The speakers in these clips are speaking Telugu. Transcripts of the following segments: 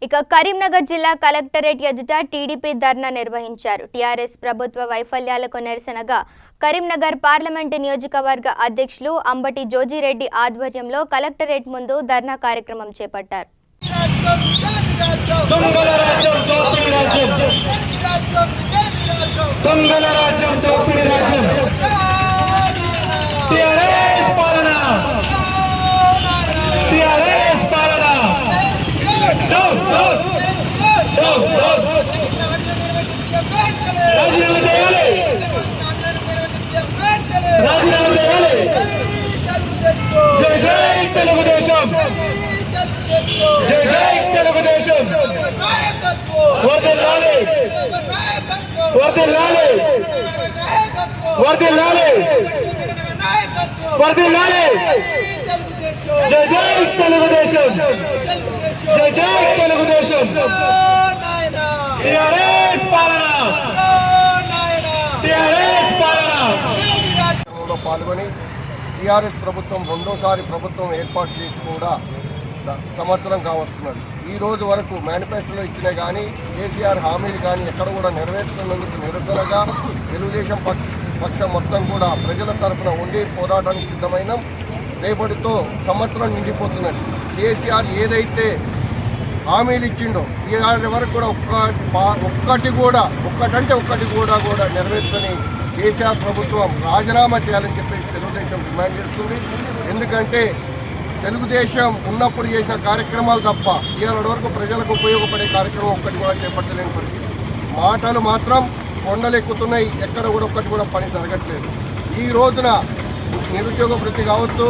ఇక కరీంనగర్ జిల్లా కలెక్టరేట్ ఎదుట టీడీపీ ధర్నా నిర్వహించారు. టీఆర్ఎస్ ప్రభుత్వ వైఫల్యాలకు నిరసనగా కరీంనగర్ పార్లమెంటు నియోజకవర్గ అధ్యక్షులు అంబటి జోజిరెడ్డి ఆధ్వర్యంలో కలెక్టరేట్ ముందు ధర్నా కార్యక్రమం చేపట్టారు. జై జై తెలుగుదేశం, జై జై తెలుగుదేశం, వర్ధిల్లాలి వర్ధిల్లాలి వర్ధిల్లాలి వర్ధిల్లాలి, జై జై తెలుగుదేశం, జై జై తెలుగుదేశం, టిఆర్ఎస్ పాలన, టిఆర్ఎస్ పాలన. పాల్గొని టీఆర్ఎస్ ప్రభుత్వం రెండోసారి ప్రభుత్వం ఏర్పాటు చేసి కూడా సంవత్సరం కావస్తున్నది. ఈ రోజు వరకు మేనిఫెస్టోలో ఇచ్చినా కానీ కేసీఆర్ హామీలు కానీ ఎక్కడ కూడా నెరవేర్చినందుకు నిరసనగా తెలుగుదేశం పక్షం మొత్తం కూడా ప్రజల తరఫున ఉండి పోరాటానికి సిద్ధమైన రేపటితో సంవత్సరం నిండిపోతున్నది. కేసీఆర్ ఏదైతే హామీలు ఇచ్చిండో ఈ వరకు కూడా ఒక్కటి కూడా నెరవేర్చని కేసీఆర్ ప్రభుత్వం రాజీనామా చేయాలని చెప్పేసి తెలుగుదేశం డిమాండ్ చేస్తుంది. ఎందుకంటే తెలుగుదేశం ఉన్నప్పుడు చేసిన కార్యక్రమాలు తప్ప ఇవాళ వరకు ప్రజలకు ఉపయోగపడే కార్యక్రమం ఒక్కటి కూడా చేపట్టలేని పరిస్థితి. మాటలు మాత్రం కొండలెక్కుతున్నాయి, ఎక్కడ కూడా ఒక్కటి కూడా పని జరగట్లేదు. ఈ రోజున నిరుద్యోగ వృత్తి కావచ్చు,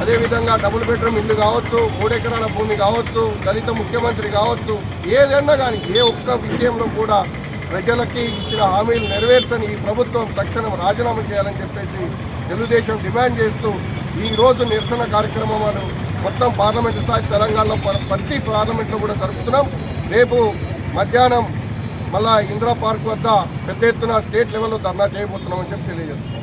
అదేవిధంగా డబుల్ బెడ్రూమ్ ఇల్లు కావచ్చు, 3 ఎకరాల భూమి కావచ్చు, దళిత ముఖ్యమంత్రి కావచ్చు, ఏదైనా కానీ ఏ ఒక్క విషయంలో కూడా ప్రజలకి ఇచ్చిన హామీలు నెరవేర్చని ఈ ప్రభుత్వం తక్షణం రాజీనామా చేయాలని చెప్పేసి తెలుగుదేశం డిమాండ్ చేస్తూ ఈరోజు నిరసన కార్యక్రమాలు మొత్తం పార్లమెంటు స్థాయి తెలంగాణలో ప్రతి పార్లమెంట్లో కూడా జరుపుతున్నాం. రేపు మధ్యాహ్నం మళ్ళా ఇందిరా పార్క్ వద్ద పెద్ద ఎత్తున స్టేట్ లెవెల్లో ధర్నా చేయబోతున్నామని చెప్పి తెలియజేస్తున్నాం.